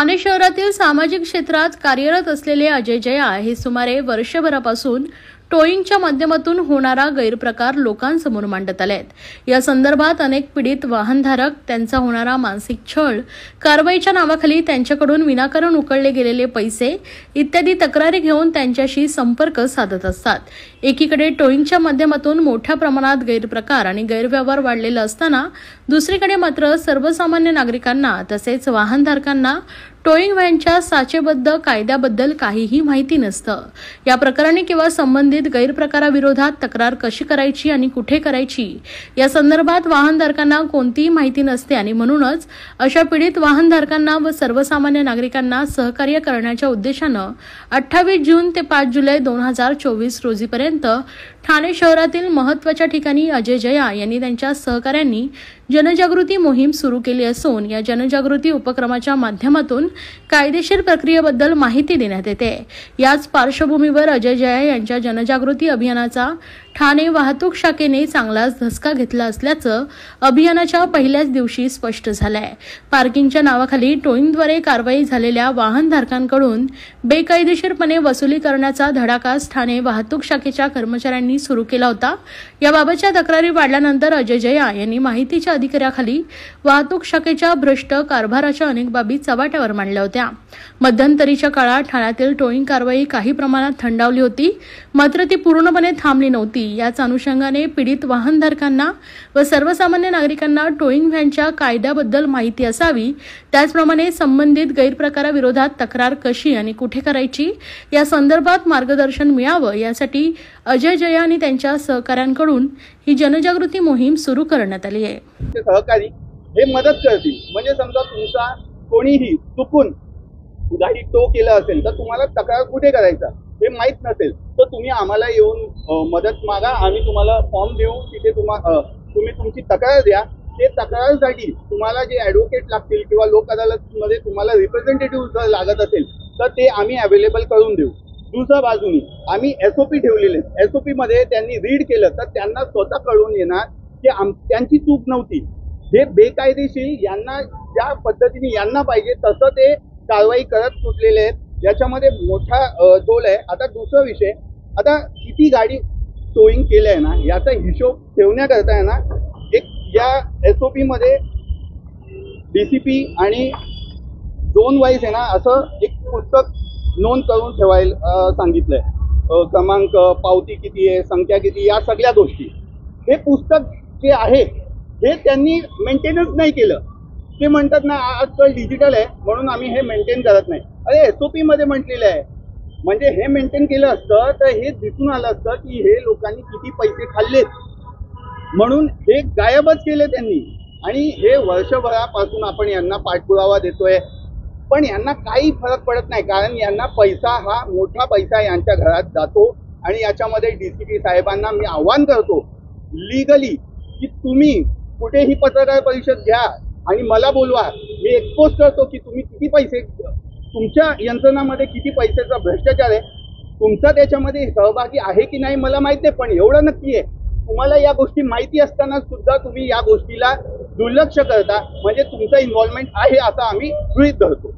ठाणे शहरातील सामाजिक क्षेत्रात कार्यरत असलेले अजय जया हे सुमारे वर्षभरापासून टोईंगच्या माध्यमातून होणारा गैरप्रकार लोकांसमोर मांडत आलेत। या संदर्भात अनेक पीडित वाहनधारक, त्यांचा होणारा मानसिक छळ, कारवाईच्या नावाखाली त्यांच्याकडून विनाकारण उकळले गेलेले पैसे इत्यादी तक्रारी घेऊन त्यांच्याशी संपर्क साधत असतात। एकीकडे टोईंगच्या माध्यमातून मोठ्या प्रमाणात गैरप्रकार आणि गैरव्यवहार वाढलेला असताना दुसरीकडे मात्र सर्वसामान्य नागरिकांना तसेच वाहनधारकांना टोईंग व्हॅनच्या साचेबद्ध कायद्याबद्दल काहीही माहिती नसतं। या प्रकरणी किंवा संबंधित गैरप्रकाराविरोधात तक्रार कशी करायची आणि कुठे करायची या संदर्भात वाहनधारकांना कोणतीही माहिती नसते आणि म्हणूनच अशा पीडित वाहनधारकांना व सर्वसामान्य नागरिकांना सहकार्य करण्याच्या उद्देशानं 28 जून ते 5 जुलै 2024 रोजीपर्यंत ठाणे शहरातील महत्त्वाच्या ठिकाणी अजय जया यांनी त्यांच्या सहकाऱ्यांनी जनजागृती मोहीम सुरू केली असून या जनजागृती उपक्रमाच्या माध्यमातून कायदेशीर प्रक्रियेबद्दल माहिती देण्यात येते। याच पार्श्वभूमीवर अजय जया यांच्या जनजागृती अभियानाचा ठाणे वाहतूक शाखेने चांगलाच धसका घेतला असल्याचं अभियानाच्या पहिल्याच दिवशी स्पष्ट झालंय। पार्किंगच्या नावाखाली टोईंगद्वारे कारवाई झालेल्या वाहनधारकांकडून बेकायदेशीरपणे वसुली करण्याचा धडाकाच ठाणे वाहतूक शाखेच्या कर्मचाऱ्यांनी सुरू केला होता। याबाबतच्या तक्रारी वाढल्यानंतर अजय जया यांनी माहितीच्या अधिकाऱ्याखाली वाहतूक शाखेच्या भ्रष्ट कारभाराच्या अनेक बाबी चव्हाट्यावर मांडल्या होत्या। मध्यंतरीच्या काळात ठाण्यातील टोईंग कारवाई काही प्रमाणात थंडावली होती, मात्र ती पूर्णपणे थांबली नव्हती। याच अनुषंगाने पीडित वाहनधारकांना व सर्वसामान्य नागरिकांना टोईंग व्हॅनच्या कायद्याबद्दल माहिती असावी, त्याचप्रमाणे संबंधित गैरप्रकाराविरोधात तक्रार कशी आणि कुठे करायची या संदर्भात मार्गदर्शन मिळावं, यासाठी अजय जया आणि त्यांच्या सहकाऱ्यांकडून ही जनजागृती मोहीम सुरू करण्यात आली आहे। सहकारी हे मदत करतील, म्हणजे समजा तुमचा कोणीही चुकून गाडी टो केलं असेल तर तुम्हाला तक्रार कुठे करायचा हे माहित नसेल तर तुम्ही आम्हाला येऊन मदत मागा, आम्ही तुम्हाला फॉर्म देऊ, तिथे तुम्ही तुमची तक्रार द्या। ते तक्रारीसाठी तुम्हाला जे ॲडव्होकेट लागतील किंवा लोक अदालतमध्ये तुम्हाला रिप्रेझेंटेटिव्ह जर लागत असेल तर ते आम्ही अवेलेबल करून देऊ। दुसऱ्या बाजूने आम्ही SOP ठेवलेले, SOP मध्ये त्यांनी रीड केलं तर त्यांना स्वतः कळून येणार की त्यांची चूक नव्हती, हे बेकायदेशीर यांना ज्या पद्धतीने यांना पाहिजे तसं ते कारवाई करत सुटलेले आहेत। याच्यामध्ये मोठा झोल आहे। आता दुसरा विषय, आता किती गाडी टोईंग केलंय ना याचा हिशोब ठेवण्याकरता आहे ना एक या SOP मध्ये DCP आणि झोन वाईज आहे ना असं एक पुस्तक नोंद करून ठेवायला सांगितलंय। क्रमांक, पावती किती आहे, संख्या किती, या सगळ्या गोष्टी। हे पुस्तक जे आहे हे त्यांनी मेंटेनन्स नाही केलं। ते म्हणतात ना आजकाल डिजिटल आहे म्हणून आम्ही हे मेंटेन करत नाही। अरे SOP मध्ये म्हटलेलं आहे, म्हणजे हे मेंटेन केलं असतं तर हे दिसून आलं असतं की हे लोकांनी किती पैसे खाल्लेत, म्हणून हे गायबच केले त्यांनी। आणि हे वर्षभरापासून आपण यांना पाठपुरावा देतोय पण यांना काही फरक पडत नाही, कारण यांना पैसा हा मोठा पैसा यांच्या घरात जातो। आणि याच्यामध्ये DCP साहेबांना मी आव्हान करतो लीगली की तुम्ही कुठेही पत्रकार परिषद घ्या आणि मला बोलवा, मी एक्सपोज करतो की तुम्ही किती पैसे, तुमच्या यंत्रणामध्ये किती पैशाचा भ्रष्टाचार आहे, तुमचा त्याच्यामध्ये सहभागी आहे की नाही मला माहित नाही, पण एवढं नक्की आहे तुम्हाला या गोष्टी माहिती असताना सुद्धा तुम्ही या गोष्टीला दुर्लक्ष करता, म्हणजे तुमचं इन्व्हॉल्वमेंट आहे असं आम्ही गृहीत धरतो।